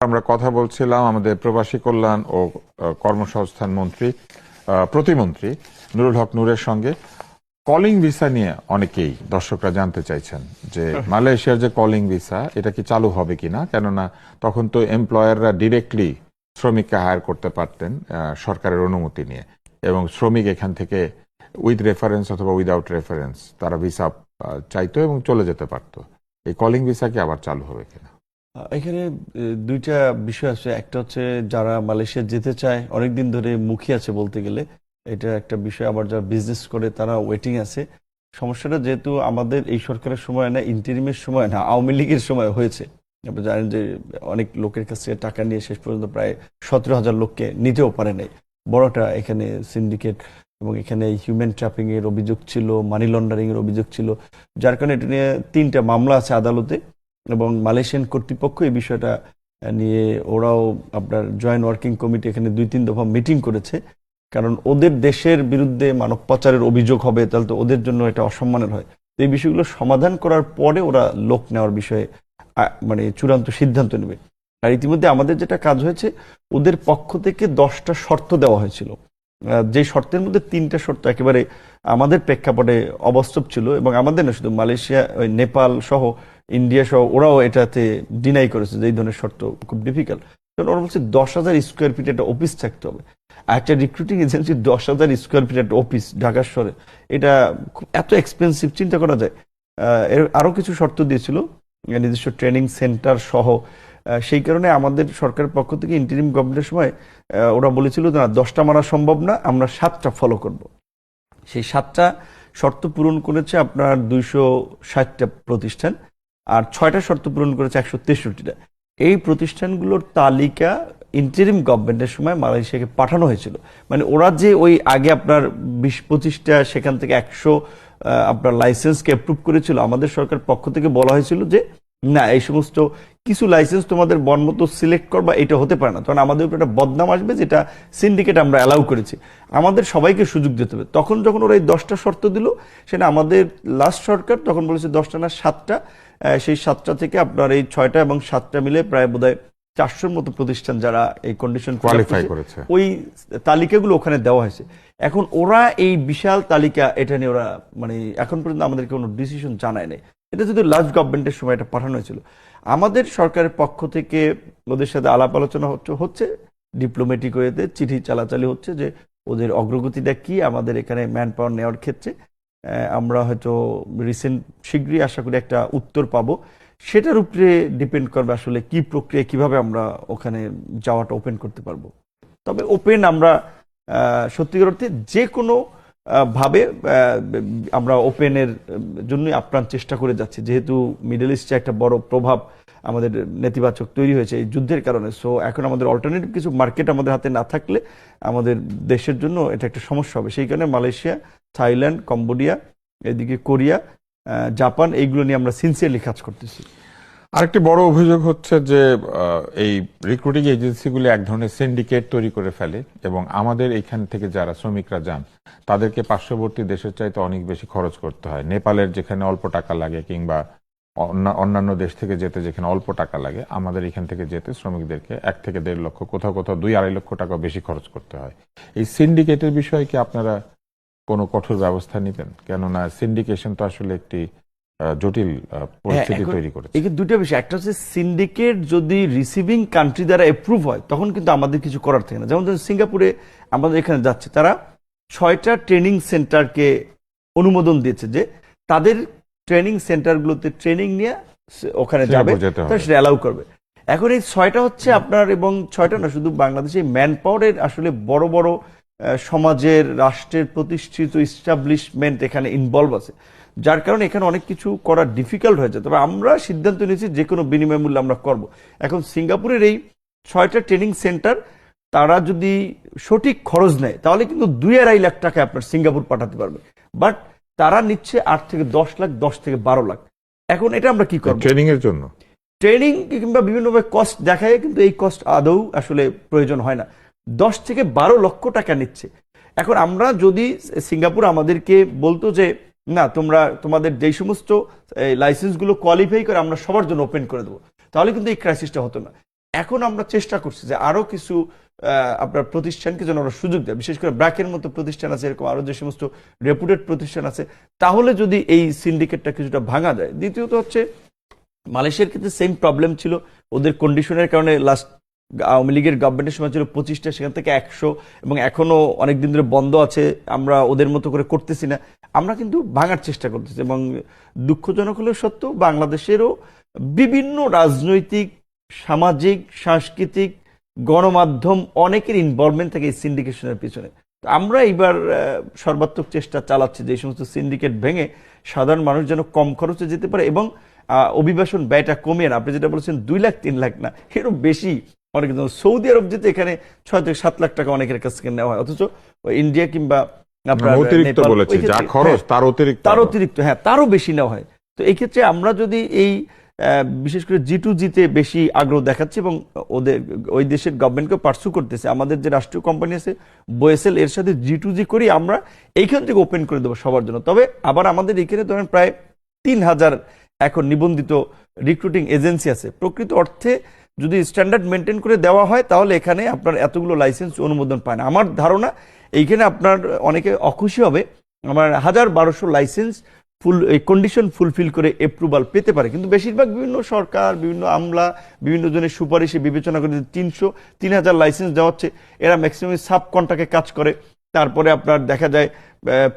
আমরা কথা বলছিলাম আমাদের প্রবাসী কল্যাণ ও কর্মসংস্থান মন্ত্রী প্রতিমন্ত্রী নুরুল হক নূরের সঙ্গে। কলিং ভিসা নিয়ে অনেকেই দর্শকরা জানতে চাইছেন যে মালয়েশিয়ার যে কলিং ভিসা এটা কি চালু হবে কিনা, কেননা তখন তো এমপ্লয়াররা ডিরেক্টলি শ্রমিককে হায়ার করতে পারতেন সরকারের অনুমতি নিয়ে, এবং শ্রমিক এখান থেকে উইথ রেফারেন্স অথবা উইদাউট রেফারেন্স তারা ভিসা চাইতো এবং চলে যেতে পারতো। এই কলিং ভিসা কি আবার চালু হবে কিনা? এখানে দুইটা বিষয় আছে। একটা হচ্ছে যারা মালয়েশিয়া যেতে চায় অনেকদিন ধরে মুখী আছে বলতে গেলে, এটা একটা বিষয়। আবার যারা বিজনেস করে তারা ওয়েটিং আছে। সমস্যাটা যেহেতু আমাদের এই সরকারের সময় না, ইন্টারিমের সময় না, আওয়ামী লীগের সময় হয়েছে। আপনি জানেন যে অনেক লোকের কাছে টাকা নিয়ে শেষ পর্যন্ত প্রায় 17,000 লোককে নিতেও পারে নাই। বড়টা এখানে সিন্ডিকেট এবং এখানে হিউম্যান ট্রাফিং এর অভিযোগ ছিল, মানি লন্ডারিং এর অভিযোগ ছিল, যার কারণে এটা নিয়ে 3টা মামলা আছে আদালতে। এবং মালয়েশিয়ান কর্তৃপক্ষ এই বিষয়টা নিয়ে ওরাও আপনার জয়েন্ট ওয়ার্কিং কমিটি এখানে 2-3 দফা মিটিং করেছে। কারণ ওদের দেশের বিরুদ্ধে মানব পাচারের অভিযোগ হবে, তাহলে তো ওদের জন্য এটা অসম্মানের হয়। তো এই বিষয়গুলো সমাধান করার পরে ওরা লোক নেওয়ার বিষয়ে মানে চূড়ান্ত সিদ্ধান্ত নেবে। আর ইতিমধ্যে আমাদের যেটা কাজ হয়েছে, ওদের পক্ষ থেকে 10টা শর্ত দেওয়া হয়েছিল। যে শর্তের মধ্যে 3টা শর্ত একেবারে আমাদের প্রেক্ষাপটে অবাস্তব ছিল, এবং আমাদের না শুধু মালয়েশিয়া, নেপাল সহ ইন্ডিয়া সহ ওরাও এটাতে ডিনাই করেছে যে এই ধরনের শর্ত খুব ডিফিকাল্ট। কারণ ওরা বলছে 10,000 স্কোয়ার ফিট একটা অফিস থাকতে হবে। একটা রিক্রুটিং এজেন্সি 10,000 স্কোয়ার ফিট একটা অফিস ঢাকা শহরে, এটা এত এক্সপেন্সিভ, চিন্তা করা যায়। এর আরো কিছু শর্ত দিয়েছিল, নিজস্ব ট্রেনিং সেন্টার সহ। সেই কারণে আমাদের সরকারের পক্ষ থেকে ইন্টারিম গভর্নমেন্টের সময় ওরা বলেছিল না 10টা মানা সম্ভব না, আমরা 7টা ফলো করব। সেই 7টা শর্ত পূরণ করেছে আপনার 260টা প্রতিষ্ঠান, আর 6টা শর্ত পূরণ করেছে 163টা। এই প্রতিষ্ঠানগুলোর তালিকা ইন্টারিম গভর্নমেন্টের সময় মালয়েশিয়াকে পাঠানো হয়েছিল। মানে ওরা যে ওই আগে আপনার 20-25টা সেখান থেকে 100 আপনার লাইসেন্সকে অ্যাপ্রুভ করেছিল, আমাদের সরকার পক্ষ থেকে বলা হয়েছিল যে না, এই সমস্ত কিছু লাইসেন্স তোমাদের মতো সিলেক্ট করবা, এটা হতে পারে না, তখন আমাদের উপর একটা বদনাম আসবে যেটা সিন্ডিকেট আমরা অ্যালাউ করেছি, আমাদের সবাইকে সুযোগ দিতে হবে। তখন যখন ওরা এই 10টা শর্ত দিল, সেটা আমাদের লাস্ট সরকার তখন বলেছে 10টা না 7টা। সেই 7টা থেকে আপনার এই 6টা এবং 7টা মিলে প্রায় বোধহয় 400-র মতো প্রতিষ্ঠান যারা এই কন্ডিশন কোয়ালিফাই করেছে, ওই তালিকাগুলো ওখানে দেওয়া হয়েছে। এখন ওরা এই বিশাল তালিকা, এটা নিয়ে ওরা মানে এখন পর্যন্ত আমাদের কোনো ডিসিশন জানায় নাই। এটা যদি লাস্ট গভর্নমেন্টের সময় এটা পাঠানো হয়েছিল। আমাদের সরকারের পক্ষ থেকে ওদের সাথে আলাপ আলোচনা হচ্ছে, ডিপ্লোম্যাটিক ওয়েতে চিঠি চালাচালি হচ্ছে যে ওদের অগ্রগতিটা কি আমাদের এখানে ম্যান পাওয়ার নেওয়ার ক্ষেত্রে। আমরা হয়তো রিসেন্ট শীঘ্রই আশা করি একটা উত্তর পাবো। সেটার উপরে ডিপেন্ড করবে আসলে কি প্রক্রিয়া, কিভাবে আমরা ওখানে যাওয়াটা ওপেন করতে পারবো। তবে ওপেন আমরা সত্যিকার অর্থে যে কোনো ভাবে আমরা ওপেনের জন্যই আপ্রাণ চেষ্টা করে যাচ্ছি, যেহেতু মিডল ইস্টে একটা বড় প্রভাব আমাদের নেতিবাচক তৈরি হয়েছে এই যুদ্ধের কারণে। সো এখন আমাদের অল্টারনেটিভ কিছু মার্কেট আমাদের হাতে না থাকলে আমাদের দেশের জন্য এটা একটা সমস্যা হবে। সেই কারণে মালয়েশিয়া, থাইল্যান্ড, কম্বোডিয়া, এদিকে কোরিয়া, জাপান, এইগুলো নিয়ে আমরা সিনসিয়ারলি কাজ করতেছি। আরেকটি বড় অভিযোগ হচ্ছে যে এই রিক্রুটিং এজেন্সিগুলি এক ধরনের সিন্ডিকেট তৈরি করে ফেলে, এবং আমাদের এখান থেকে যারা শ্রমিকরা যান তাদেরকে পার্শ্ববর্তী দেশের চাইতে অনেক বেশি খরচ করতে হয়। নেপালের যেখানে অল্প টাকা লাগে, কিংবা অন্যান্য দেশ থেকে যেতে যেখানে অল্প টাকা লাগে, আমাদের এখান থেকে যেতে শ্রমিকদেরকে 1 থেকে 1.5 লক্ষ, কোথাও কোথাও 2-2.5 লক্ষ টাকা বেশি খরচ করতে হয়। এই সিন্ডিকেটের বিষয়ে কি আপনারা কোনো কঠোর ব্যবস্থা নেবেন? কেননা সিন্ডিকেশন তো আসলে একটি জটিল পরিস্থিতি তৈরি করেছে। এখানে দুটো বিষয়, একটা হচ্ছে সিন্ডিকেট যদি রিসিভিং কান্ট্রি দ্বারা অ্যাপ্রুভ হয় তখন কিন্তু আমাদের কিছু করার থাকে না। যেমন সিঙ্গাপুরে আমাদের এখানে যাচ্ছে, তারা 6টা ট্রেনিং সেন্টারকে অনুমোদন দিয়েছে যে তাদের ট্রেনিং সেন্টারগুলোতে ট্রেনিং নিয়ে ওখানে যাবে, তারা সেটা অ্যালাউ করবে। এখন এই 6টা হচ্ছে আপনার, এবং 6টা না শুধু বাংলাদেশে, ম্যান পাওয়ারের আসলে বড় বড় সমাজের, রাষ্ট্রের প্রতিষ্ঠিত ইস্টাবলিশমেন্ট এখানে ইনভলভ আছে, যার কারণে এখানে অনেক কিছু করা ডিফিকাল্ট হয়ে যায়। তবে আমরা সিদ্ধান্ত নিয়েছি যে কোনো বিনিময় মূল্য আমরা করব। এখন সিঙ্গাপুরের এই 6টা ট্রেনিং সেন্টার, তারা যদি সঠিক খরচ নেয় তাহলে কিন্তু 2-2.5 লাখ টাকা আপনার সিঙ্গাপুর পাঠাতে পারবে। বাট তারা নিচ্ছে 8 থেকে 10 লাখ, 10 থেকে 12 লাখ। এখন এটা আমরা কি করব? ট্রেনিং এর জন্য ট্রেনিং কিংবা বিভিন্নভাবে কস্ট দেখায়, কিন্তু এই কস্ট আদৌ আসলে প্রয়োজন হয় না। 10 থেকে 12 লক্ষ টাকা নিচ্ছে। এখন আমরা যদি সিঙ্গাপুর আমাদেরকে বলতো যে না, তোমরা তোমাদের যেই সমস্ত লাইসেন্সগুলো কোয়ালিফাই করে আমরা সবার জন্য ওপেন করে দেবো, তাহলে কিন্তু এই ক্রাইসিসটা হতো না। এখন আমরা চেষ্টা করছি যে আরো কিছু আপনার প্রতিষ্ঠানকে যেন ওরা সুযোগ দেয়, বিশেষ করে ব্র্যাকের মতো প্রতিষ্ঠান আছে, এরকম আরো যে সমস্ত রেপুটেড প্রতিষ্ঠান আছে, তাহলে যদি এই সিন্ডিকেটটা কিছুটা ভাঙা যায়। দ্বিতীয়ত হচ্ছে মালয়েশিয়ার ক্ষেত্রে সেম প্রবলেম ছিল, ওদের কন্ডিশনের কারণে লাস্ট আওয়ামী লীগের গভর্নমেন্টের সময় ছিল 25টা, সেখান থেকে 100, এবং এখনো অনেকদিন ধরে বন্ধ আছে। আমরা ওদের মতো করে করতেছি না, আমরা কিন্তু ভাঙার চেষ্টা করতেছি। এবং দুঃখজনক হলেও সত্য, বাংলাদেশেরও বিভিন্ন রাজনৈতিক, সামাজিক, সাংস্কৃতিক, গণমাধ্যম অনেকের ইনভলভমেন্ট থাকে এই সিন্ডিকেশনের পিছনে। তো আমরা এইবার সর্বাত্মক চেষ্টা চালাচ্ছি যে এই সমস্ত সিন্ডিকেট ভেঙে সাধারণ মানুষ যেন কম খরচে যেতে পারে, এবং অভিবাসন ব্যয়টা কমিয়ে না। আপনি যেটা বলেছেন 2 লাখ 3 লাখ না, এরও বেশি। অনেক সৌদি আরব যেতে এখানে 6 থেকে 7 লাখ টাকা অনেকের কাছ থেকে নেওয়া হয়, অথচ ইন্ডিয়া কিংবা আপনার অতিরিক্ত নেপাল, বলেছে, ওই ক্ষেত্রে- যা খরচ তার অতিরিক্ত হ্যাঁ, তারও বেশি নেওয়া হয়। তো এই ক্ষেত্রে আমরা যদি এই বিশেষ করে G2G-তে বেশি আগ্রহ দেখাচ্ছি এবং ওদের ওই দেশের গভর্নমেন্টকে পার্সু করতেছে, আমাদের যে রাষ্ট্রীয় কোম্পানি আছে বোয়েসেল, এর সাথে G2G করি আমরা এইখান থেকে ওপেন করে দেবো সবার জন্য। তবে আবার আমাদের এখানে ধরেন প্রায় 3000 এখন নিবন্ধিত রিক্রুটিং এজেন্সি আছে। প্রকৃত অর্থে যদি স্ট্যান্ডার্ড মেনটেন করে দেওয়া হয় তাহলে এখানে আপনার এতগুলো লাইসেন্স অনুমোদন পায় না। আমার ধারণা এইখানে আপনার অনেকে অখুশি হবে, আমার 1000-1200 লাইসেন্স ফুল এই কন্ডিশন ফুলফিল করে অ্যাপ্রুভাল পেতে পারে, কিন্তু বেশিরভাগ বিভিন্ন সরকার, বিভিন্ন আমলা, বিভিন্ন জনের সুপারিশে বিবেচনা করে 300-3000 লাইসেন্স দেওয়া হচ্ছে। এরা ম্যাক্সিমাম সাব কন্ট্রাক্টে কাজ করে, তারপরে আপনার দেখা যায়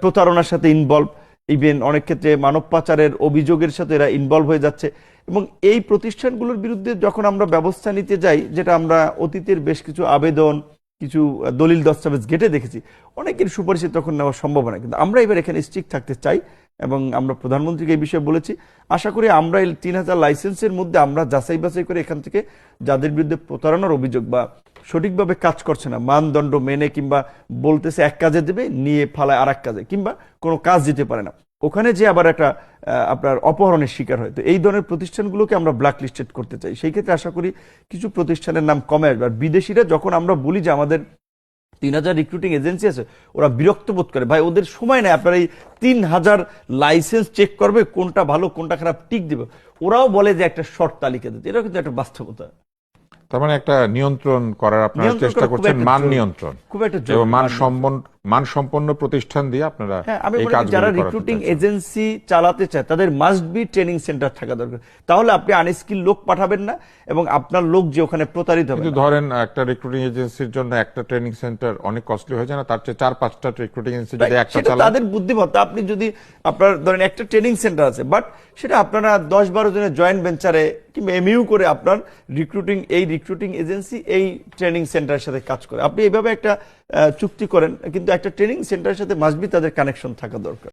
প্রতারণার সাথে ইনভলভ, ইভেন অনেক ক্ষেত্রে মানব পাচারের অভিযোগের সাথে এরা ইনভলভ হয়ে যাচ্ছে। এবং এই প্রতিষ্ঠানগুলোর বিরুদ্ধে যখন আমরা ব্যবস্থা নিতে যাই, যেটা আমরা অতীতের বেশ কিছু আবেদন, কিছু দলিল দস্তাবেজ ঘেটে দেখেছি, অনেকের সুপারিশে তখন নেওয়া সম্ভব হয় না। কিন্তু আমরা এবার এখানে স্ট্রিক্ট থাকতে চাই এবং আমরা প্রধানমন্ত্রীকে এই বিষয়ে বলেছি। আশা করি আমরা এই 3000 লাইসেন্সের মধ্যে আমরা যাচাই বাছাই করে এখান থেকে যাদের বিরুদ্ধে প্রতারণার অভিযোগ বা সঠিকভাবে কাজ করছে না, মানদণ্ড মেনে, কিংবা বলতেছে এক কাজে দেবে নিয়ে ফালায় আর এক কাজে, কিংবা কোনো কাজ দিতে পারে না, ওখানে যে আবার একটা আপনার অপহরণের শিকার হয়, তো এই ধরনের প্রতিষ্ঠানগুলোকে আমরা ব্ল্যাক লিস্টেড করতে চাই। সেই ক্ষেত্রে আশা করি কিছু প্রতিষ্ঠানের নাম কমে আসবে। আর বিদেশিরা যখন আমরা বলি যে আমাদের 3000 রিক্রুটিং এজেন্সি আছে, ওরা বিরক্ত বোধ করে, ভাই ওদের সময় নেই আপনার এই 3000 লাইসেন্স চেক করবে, কোনটা ভালো কোনটা খারাপ টিক দিবে। ওরাও বলে যে একটা শর্ট তালিকা দিতে, এটা কিন্তু একটা বাস্তবতা। তার মানে একটা নিয়ন্ত্রণ করার আপনারা নিয়ন্ত্রণ চেষ্টা করা খুব করছেন, একটা মান জরুরি। নিয়ন্ত্রণ খুব একটা এবং জরুরি। মানসম্পন্ন প্রতিষ্ঠান দিয়ে আপনারা হ্যাঁ, আমি এই মনে করি কাজগুলো যারা করাতে রিক্রুটিং চাচ্ছেন। এজেন্সি চালাতে চায় তাদের মাস্ট বি ট্রেনিং সেন্টার থাকা দরকার। তাহলে আপনি আনস্কিল লোক পাঠাবেন না এবং আপনার লোক যে ওখানে প্রতারিত হবে কিন্তু না। ধরেন একটা রিক্রুটিং এজেন্সির জন্য একটা ট্রেনিং সেন্টার অনেক কস্টলি হয়ে যায় না? তার চেয়ে 4-5টা রিক্রুটিং এজেন্সি যদি একটা সেটা চালায়, তাদের বুদ্ধিমত্তা। আপনি যদি আপনার ধরেন একটা ট্রেনিং সেন্টার আছে, বাট সেটা আপনারা 10-12 জনের জয়েন্ট ভেঞ্চারে কিংবা এমইউ করে আপনার রিক্রুটিং এজেন্সি এই ট্রেনিং সেন্টারের সাথে কাজ করে, আপনি এইভাবে একটা চুক্তি করেন, কিন্তু একটা ট্রেনিং সেন্টারের সাথে মাস্ট বি তাদের কানেকশন থাকা দরকার।